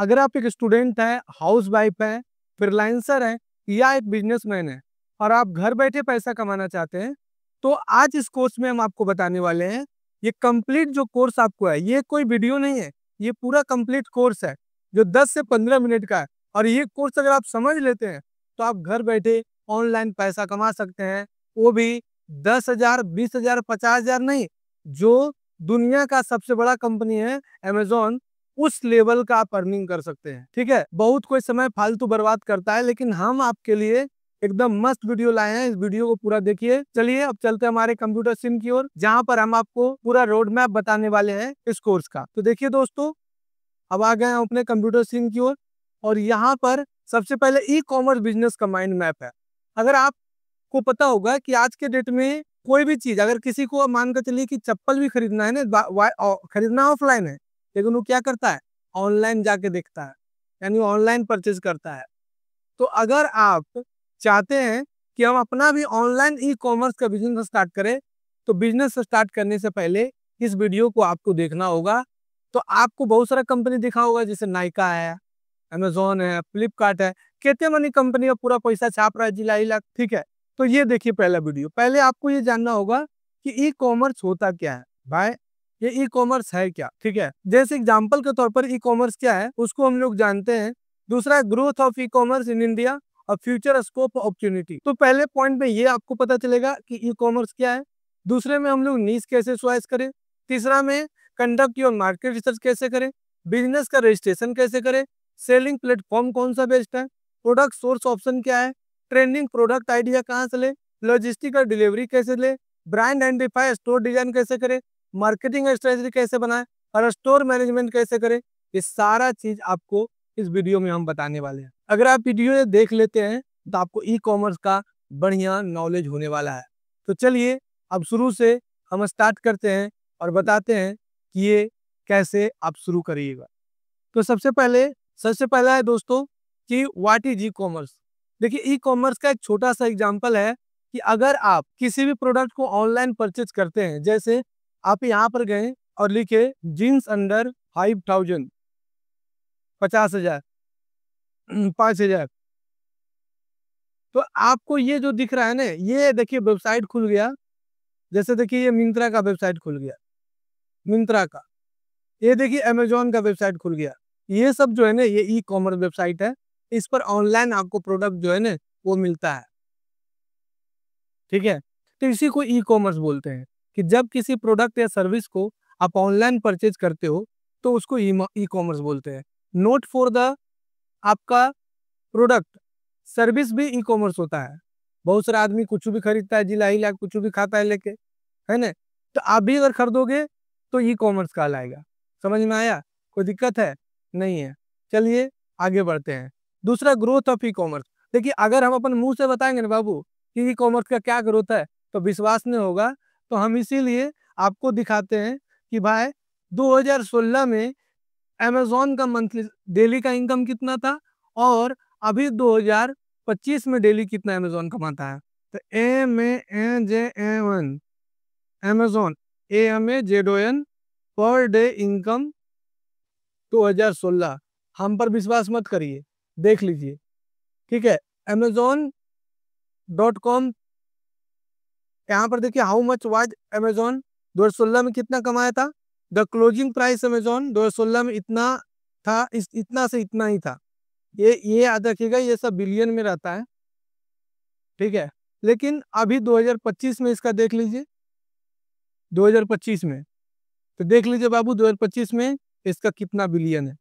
अगर आप एक स्टूडेंट है, हाउस वाइफ है, फ्रीलांसर है या एक बिजनेसमैन है और आप घर बैठे पैसा कमाना चाहते हैं, तो आज इस कोर्स में हम आपको बताने वाले हैं। ये कंप्लीट जो कोर्स आपको है, ये कोई वीडियो नहीं है, ये पूरा कंप्लीट कोर्स है जो 10 से 15 मिनट का है। और ये कोर्स अगर आप समझ लेते हैं तो आप घर बैठे ऑनलाइन पैसा कमा सकते हैं, वो भी 10,000, 20,000, 50,000 नहीं, जो दुनिया का सबसे बड़ा कंपनी है अमेजोन, उस लेवल का आप अर्निंग कर सकते हैं। ठीक है, बहुत कोई समय फालतू बर्बाद करता है, लेकिन हम आपके लिए एकदम मस्त वीडियो लाए हैं। इस वीडियो को पूरा देखिए। चलिए अब चलते हैं हमारे कंप्यूटर सिम की ओर, जहां पर हम आपको पूरा रोड मैप बताने वाले हैं इस कोर्स का। तो देखिए दोस्तों, अब आ गए हम अपने कंप्यूटर सिम की ओर, और यहाँ पर सबसे पहले ई कॉमर्स बिजनेस का माइंड मैप है। अगर आपको पता होगा कि आज के डेट में कोई भी चीज, अगर किसी को मान कर चलिए कि चप्पल भी खरीदना है ना, खरीदना ऑफलाइन है, लेकिन वो क्या करता है, ऑनलाइन जाके देखता है, यानी ऑनलाइन परचेज करता है। तो अगर आप चाहते हैं कि हम अपना भी ऑनलाइन ई कॉमर्स का बिजनेस स्टार्ट करें, तो बिजनेस स्टार्ट करने से पहले इस वीडियो को आपको देखना होगा। तो आपको बहुत सारा कंपनी दिखा होगा, जैसे नाइका है, अमेजोन है, फ्लिपकार्ट है, केते मनी कंपनी का पूरा पैसा छाप रहा है जिला। ठीक है, तो ये देखिए पहला वीडियो। पहले आपको ये जानना होगा कि ई कॉमर्स होता क्या है भाई, ये ई कॉमर्स है क्या। ठीक है, जैसे एग्जांपल के तौर पर ई कॉमर्स क्या है उसको हम लोग जानते हैं। दूसरा, growth of e commerce in India और फ्यूचर स्कोप अपॉर्चुनिटी। तो पहले पॉइंट में ये आपको पता चलेगा कि ई कॉमर्स क्या है। दूसरे में हम लोग नीश कैसे चॉइस करें। तीसरा में कंडक्ट योर मार्केट रिसर्च कैसे करें। बिजनेस का रजिस्ट्रेशन कैसे करें। सेलिंग प्लेटफॉर्म कौन सा बेस्ट है। प्रोडक्ट सोर्स ऑप्शन क्या है। ट्रेंडिंग प्रोडक्ट आइडिया कहाँ से ले। लॉजिस्टिक और डिलीवरी कैसे ले। ब्रांड आइडेंटिफाई स्टोर डिजाइन कैसे करें। मार्केटिंग स्ट्रेटजी कैसे बनाए और स्टोर मैनेजमेंट कैसे करें। ये सारा चीज आपको इस वीडियो में हम बताने वाले हैं। अगर आप वीडियो देख लेते हैं तो आपको ई कॉमर्स का बढ़िया नॉलेज होने वाला है। तो चलिए अब शुरू से हम स्टार्ट करते हैं और बताते हैं कि ये कैसे आप शुरू करिएगा। तो सबसे पहला है दोस्तों कि व्हाट इज ई कॉमर्स। देखिए, ई कॉमर्स का एक छोटा सा एग्जांपल है कि अगर आप किसी भी प्रोडक्ट को ऑनलाइन परचेज करते हैं, जैसे आप यहाँ पर गए और लिखे जीन्स अंडर 5,000, 50,000, 5,000, तो आपको ये जो दिख रहा है ना, ये देखिए वेबसाइट खुल गया। जैसे देखिए ये मिंत्रा का वेबसाइट खुल गया, मिंत्रा का। ये देखिए अमेजोन का वेबसाइट खुल गया। ये सब जो है ना, ये ई कॉमर्स वेबसाइट है। इस पर ऑनलाइन आपको प्रोडक्ट जो है ना वो मिलता है। ठीक है, तो इसी को ई कॉमर्स बोलते हैं कि जब किसी प्रोडक्ट या सर्विस को आप ऑनलाइन परचेज करते हो तो उसको ई कॉमर्स बोलते हैं। नोट फॉर द आपका प्रोडक्ट, सर्विस भी ई कॉमर्स होता है। बहुत सारा आदमी कुछ भी खरीदता है, जिला हिला कुछ भी खाता है लेके, है ना। तो आप भी अगर खरीदोगे तो ई कॉमर्स कहलाएगा। समझ में आया, कोई दिक्कत है नहीं है। चलिए आगे बढ़ते हैं। दूसरा, ग्रोथ ऑफ ई कॉमर्स। देखिए, अगर हम अपन मुंह से बताएंगे ना बाबू कि ई कॉमर्स का क्या ग्रोथ है, तो विश्वास नहीं होगा। तो हम इसीलिए आपको दिखाते हैं कि भाई 2016 में अमेजोन का मंथली डेली का इनकम कितना था, और अभी 2025 में डेली कितना अमेजोन कमाता है। तो AMAZON, Amazon AMAZON per day income 2016। हम पर विश्वास मत करिए, देख लीजिए। ठीक है, Amazon.com, यहाँ पर देखिए हाउ मच वाज अमेजोन 2016 में कितना कमाया था। द क्लोजिंग प्राइस अमेजोन 2016 में इतना था, इतना से इतना ही था। ये याद रखिएगा, ये सब बिलियन में रहता है। ठीक है, लेकिन अभी 2025 में इसका देख लीजिए, 2025 में, तो देख लीजिए बाबू 2025 में इसका कितना बिलियन है।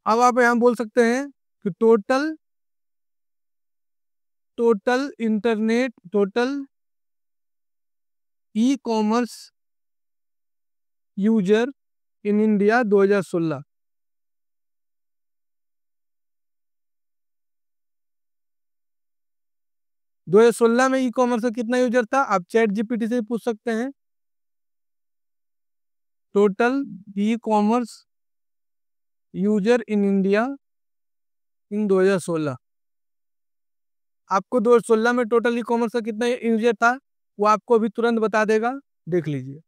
अब आप यहाँ बोल सकते हैं कि total e commerce user in India 2016। दो हजार सोलह में ई कॉमर्स का कितना यूजर था, आप चैट जीपीटी से पूछ सकते हैं। Total e commerce user in India in 2016। आपको 2016 में टोटल ई कॉमर्स का कितना यूजर था वो आपको अभी तुरंत बता देगा। देख लीजिए,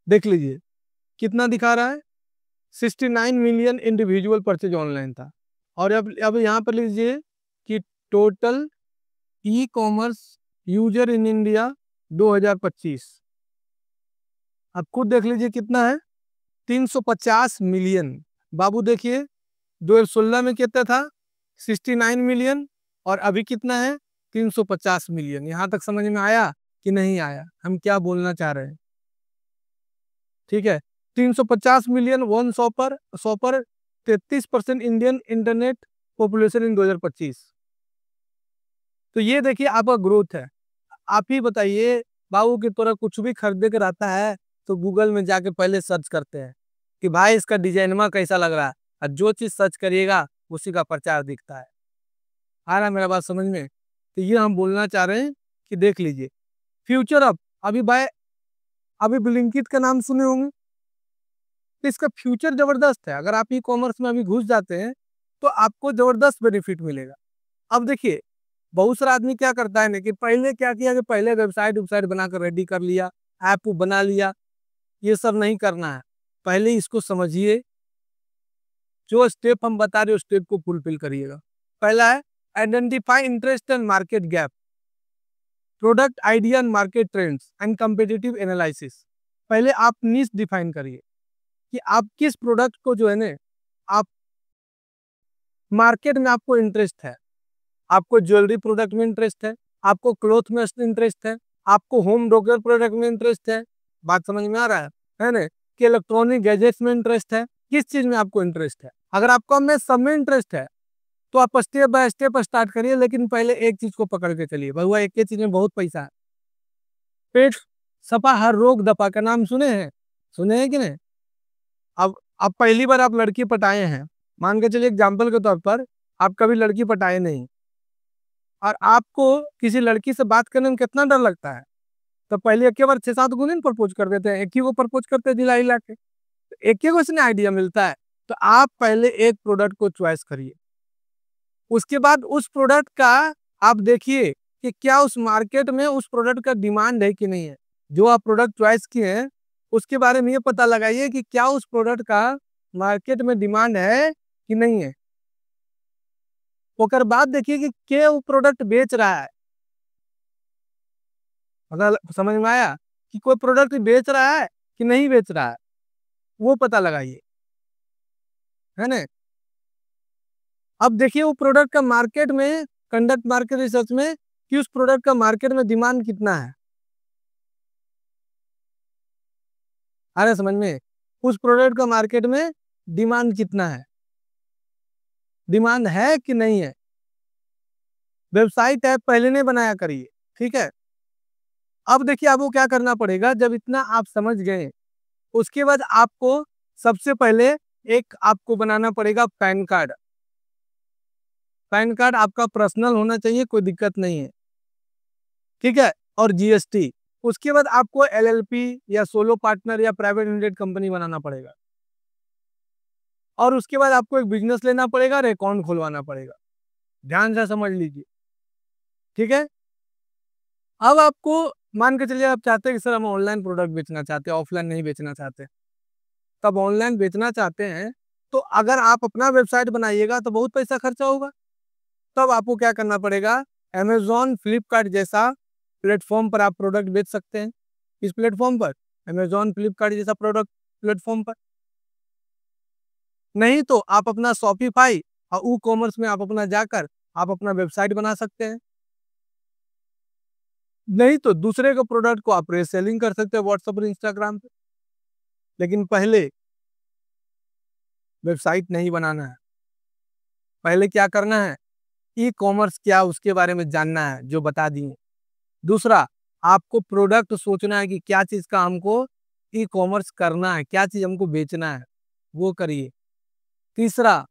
देख लीजिए कितना दिखा रहा है? 69 मिलियन इंडिविजुअल परचेज ऑनलाइन था। और अब यहाँ पर लीजिए कि total e commerce user in India 2025, अब खुद देख लीजिए कितना है, 350 मिलियन। बाबू देखिए 2016 में कितना था, 69 मिलियन, और अभी कितना है, 350 मिलियन। यहां तक समझ में आया कि नहीं आया, हम क्या बोलना चाह रहे हैं? ठीक है, 350 मिलियन 100 पर 33% इंडियन इंटरनेट पॉपुलेशन इन 2025। तो ये देखिए आपका ग्रोथ है। आप ही बताइए, बाबू की तरह कुछ भी खरीदे कर आता है तो गूगल में जाके पहले सर्च करते हैं कि भाई इसका डिजाइनमा कैसा लग रहा है, और जो चीज सर्च करिएगा उसी का प्रचार दिखता है। आ रहा है मेरा बात समझ में? तो ये हम बोलना चाह रहे हैं कि देख लीजिए फ्यूचर। अब अभी भाई अभी ब्लिंकिट का नाम सुने होंगे, तो इसका फ्यूचर जबरदस्त है। अगर आप ई कॉमर्स में अभी घुस जाते हैं तो आपको जबरदस्त बेनिफिट मिलेगा। अब देखिए बहुत सारा आदमी क्या करता है ना, कि पहले क्या किया कि पहले वेबसाइट बनाकर रेडी कर लिया, ऐप बना लिया। ये सब नहीं करना है, पहले इसको समझिए, जो स्टेप हम बता रहे हो स्टेप को फुलफिल करिएगा। पहला है identify interest and market gap, product idea and market trends and competitive analysis. पहले आप नीश डिफाइन करिए कि आप किस प्रोडक्ट को जो है ना, आप मार्केट में आपको इंटरेस्ट है, आपको ज्वेलरी प्रोडक्ट में इंटरेस्ट है, आपको क्लोथ में इंटरेस्ट है, आपको होम डेकोर प्रोडक्ट में इंटरेस्ट है, बात समझ में आ रहा है ना, कि इलेक्ट्रॉनिक गैजेट्स में इंटरेस्ट है, किस चीज में आपको इंटरेस्ट है। अगर आपको में सब में इंटरेस्ट है तो आप स्टेप बाय स्टेप स्टार्ट करिए, लेकिन पहले एक चीज को पकड़ के चलिए। भैया एक ही चीज में बहुत पैसा है। पेट सपा हर रोग दपा का नाम सुने हैं? सुने हैं कि नहीं? अब पहली बार आप लड़की पटाए हैं, मान के चलिए एग्जाम्पल के तौर पर, आप कभी लड़की पटाए नहीं, और आपको किसी लड़की से बात करने में कितना डर लगता है, तो पहले एक बार 6-7 गुना प्रपोज कर देते हैं, एक ही को प्रपोज करते हैं दिला हिला के, तो एक ही को इसने आइडिया मिलता है। तो आप पहले एक प्रोडक्ट को चॉइस करिए, उसके बाद उस प्रोडक्ट का आप देखिए कि क्या उस मार्केट में उस प्रोडक्ट का डिमांड है कि नहीं है। जो आप प्रोडक्ट चॉइस किए हैं उसके बारे में ये पता लगाइए कि क्या उस प्रोडक्ट का मार्केट में डिमांड है कि नहीं है। ओकर बाद देखिए कि के वो प्रोडक्ट बेच रहा है। अगर समझ में आया कि कोई प्रोडक्ट बेच रहा है कि नहीं बेच रहा है, वो पता लगाइए, है ना। अब देखिए वो प्रोडक्ट का मार्केट में, कंडक्ट मार्केट रिसर्च में, कि उस प्रोडक्ट का मार्केट में डिमांड कितना है। आ रहा है समझ में? उस प्रोडक्ट का मार्केट में डिमांड कितना है, डिमांड है कि नहीं है। वेबसाइट ऐप पहले नहीं बनाया करिए, ठीक है। अब देखिए आपको क्या करना पड़ेगा, जब इतना आप समझ गए उसके बाद आपको सबसे पहले एक आपको बनाना पड़ेगा पैन कार्ड। पैन कार्ड आपका पर्सनल होना चाहिए, कोई दिक्कत नहीं है, ठीक है। और जीएसटी। उसके बाद आपको एलएलपी या सोलो पार्टनर या प्राइवेट लिमिटेड कंपनी बनाना पड़ेगा, और उसके बाद आपको एक बिजनेस लेना पड़ेगा और अकाउंट खुलवाना पड़ेगा। ध्यान से समझ लीजिए, ठीक है। अब आपको मान के चलिए आप चाहते हैं कि सर हम ऑनलाइन प्रोडक्ट बेचना चाहते हैं, ऑफलाइन नहीं बेचना चाहते, तब ऑनलाइन बेचना चाहते हैं तो अगर आप अपना वेबसाइट बनाइएगा तो बहुत पैसा खर्चा होगा। तब आपको क्या करना पड़ेगा, अमेजोन फ्लिपकार्ट जैसा प्लेटफॉर्म पर आप प्रोडक्ट बेच सकते हैं। इस प्लेटफॉर्म पर, अमेजोन फ्लिपकार्ट जैसा प्रोडक्ट प्लेटफॉर्म पर। नहीं तो आप अपना शॉपिफाई और ई कॉमर्स में आप अपना जाकर आप अपना वेबसाइट बना सकते हैं। नहीं तो दूसरे के प्रोडक्ट को आप रीसेलिंग कर सकते हैं व्हाट्सएप और इंस्टाग्राम पे। लेकिन पहले वेबसाइट नहीं बनाना है, पहले क्या करना है, ई कॉमर्स क्या उसके बारे में जानना है जो बता दिए। दूसरा, आपको प्रोडक्ट सोचना है कि क्या चीज का हमको ई कॉमर्स करना है, क्या चीज हमको बेचना है, वो करिए। तीसरा,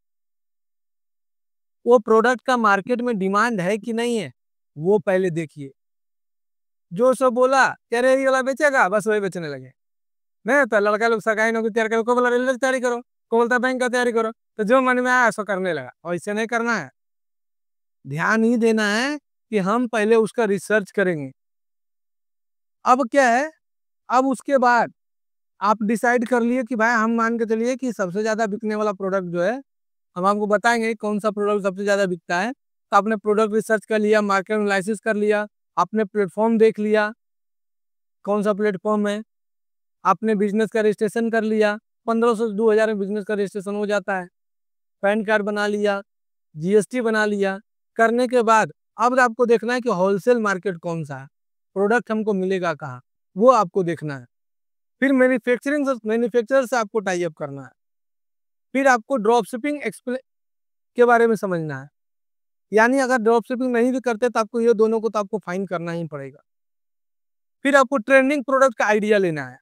वो प्रोडक्ट का मार्केट में डिमांड है कि नहीं है, वो पहले देखिए। जो सब बोला क्या रे ये वाला बेचेगा, बस वही बेचने लगे। नहीं तो लड़का लोग सरकारी नौकरी तैयार करो, को बोला रेलवे की तैयारी करो, को बोलता बैंक का तैयारी करो, तो जो मन में आया उसको करने लगा। और इससे नहीं करना है, ध्यान ही देना है कि हम पहले उसका रिसर्च करेंगे। अब क्या है, अब उसके बाद आप डिसाइड कर लिए कि भाई हम मान के चलिए कि सबसे ज्यादा बिकने वाला प्रोडक्ट जो है, हम आपको बताएंगे कौन सा प्रोडक्ट सबसे ज्यादा बिकता है। तो आपने प्रोडक्ट रिसर्च कर लिया, मार्केट एनालिसिस कर लिया, आपने प्लेटफॉर्म देख लिया कौन सा प्लेटफॉर्म है, आपने बिजनेस का रजिस्ट्रेशन कर लिया, 1500 से 2000 में बिजनेस का रजिस्ट्रेशन हो जाता है, पैन कार्ड बना लिया, जीएसटी बना लिया। करने के बाद अब आपको देखना है कि होलसेल मार्केट कौन सा है, प्रोडक्ट हमको मिलेगा कहाँ, वो आपको देखना है। फिर मैन्युफैक्चरर से आपको टाई अप करना है। फिर आपको ड्रॉप शिपिंग के बारे में समझना है, यानी अगर ड्रॉप शिपिंग नहीं भी करते तो आपको ये दोनों को तो आपको फाइन करना ही पड़ेगा। फिर आपको ट्रेंडिंग प्रोडक्ट का आइडिया लेना है।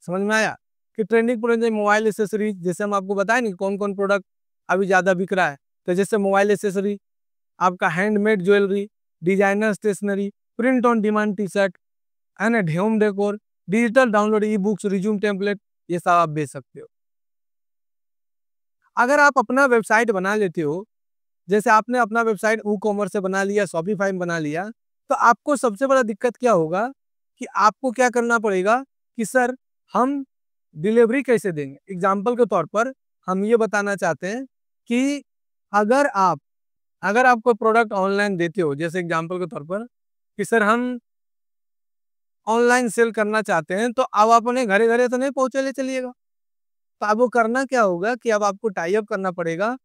समझ में आया कि ट्रेंडिंग प्रोडक्ट मोबाइल एसेसरीज, जैसे हम आपको बताएं नहीं कौन कौन प्रोडक्ट अभी ज़्यादा बिक रहा है, तो जैसे मोबाइल एसेसरी, आपका handmade jewellery, designer stationery, print on demand T shirt, है ना, home decor, digital download, e books, resume template, ये सब आप बेच सकते हो। अगर आप अपना वेबसाइट बना लेते हो, जैसे आपने अपना वेबसाइट ई कॉमर्स से बना लिया, शॉपिफाई में बना लिया, तो आपको सबसे बड़ा दिक्कत क्या होगा कि आपको क्या करना पड़ेगा कि सर हम डिलीवरी कैसे देंगे। एग्जाम्पल के तौर पर हम ये बताना चाहते हैं कि अगर आप कोई प्रोडक्ट ऑनलाइन देते हो, जैसे एग्जाम्पल के तौर पर कि सर हम ऑनलाइन सेल करना चाहते हैं, तो अब अपने घरे घरे तो नहीं पहुंचे ले चलिएगा। तो अब वो करना क्या होगा कि अब आपको टाई अप करना पड़ेगा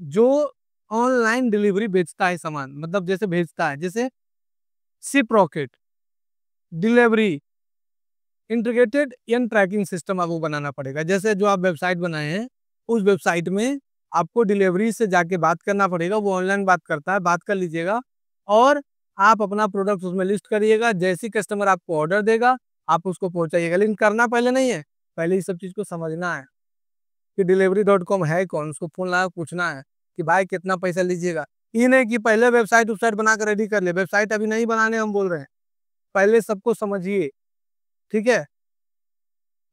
जो ऑनलाइन डिलीवरी बेचता है सामान, मतलब जैसे भेजता है, जैसे ship rocket, delivery, integrated and tracking system आपको बनाना पड़ेगा। जैसे जो आप वेबसाइट बनाए हैं, उस वेबसाइट में आपको डिलीवरी से जाके बात करना पड़ेगा, वो ऑनलाइन बात करता है, बात कर लीजिएगा और आप अपना प्रोडक्ट उसमें लिस्ट करिएगा। जैसी कस्टमर आपको ऑर्डर देगा आप उसको पहुंचाइएगा, लेकिन करना पहले नहीं है, पहले इस सब चीज़ को समझना है कि डिलीवरी.com है कौन, उसको फोन लगा पूछना है कि भाई कितना पैसा लीजिएगा। ये नहीं कि पहले वेबसाइट बनाकर रेडी कर ले, वेबसाइट अभी नहीं बनाने हम बोल रहे हैं, पहले सबको समझिए, ठीक है।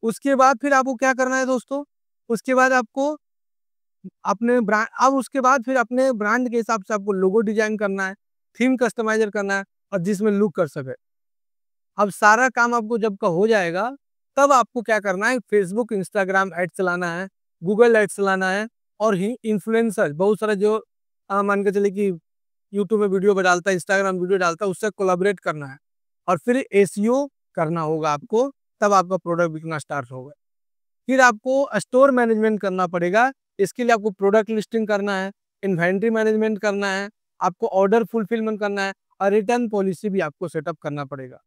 उसके बाद फिर आपको क्या करना है दोस्तों, उसके बाद आपको अपने ब्रांड, अब उसके बाद फिर अपने ब्रांड के हिसाब से आपको लोगो डिजाइन करना है, थीम कस्टमाइजर करना है और जिसमें लुक कर सके। अब सारा काम आपको जब का हो जाएगा, तब आपको क्या करना है, फेसबुक इंस्टाग्राम ऐड चलाना है, गूगल ऐड चलाना है, और ही इन्फ्लुएंसर बहुत सारा जो मान के चले कि यूट्यूब में वीडियो डालता है, इंस्टाग्राम वीडियो डालता है, उससे कोलैबोरेट करना है और फिर एसईओ करना होगा आपको, तब आपका प्रोडक्ट बिकना स्टार्ट होगा। फिर आपको स्टोर मैनेजमेंट करना पड़ेगा, इसके लिए आपको प्रोडक्ट लिस्टिंग करना है, इन्वेंट्री मैनेजमेंट करना है, आपको ऑर्डर फुलफिलमेंट करना है और रिटर्न पॉलिसी भी आपको सेटअप करना पड़ेगा।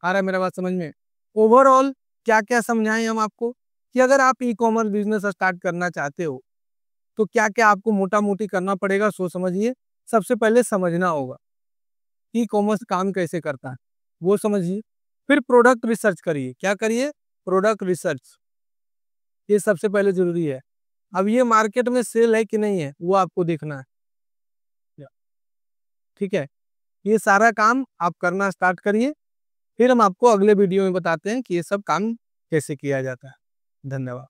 आ रहा है मेरा बात समझ में? ओवरऑल क्या क्या समझाएं हम आपको कि अगर आप ई कॉमर्स बिजनेस स्टार्ट करना चाहते हो तो क्या क्या आपको मोटा मोटी करना पड़ेगा, सो समझिए। सबसे पहले समझना होगा ई कॉमर्स काम कैसे करता है, वो समझिए। फिर प्रोडक्ट रिसर्च करिए, क्या करिए, प्रोडक्ट रिसर्च, ये सबसे पहले जरूरी है। अब ये मार्केट में सेल है कि नहीं है वो आपको देखना है, ठीक है। ये सारा काम आप करना स्टार्ट करिए, फिर हम आपको अगले वीडियो में बताते हैं कि ये सब काम कैसे किया जाता है। धन्यवाद।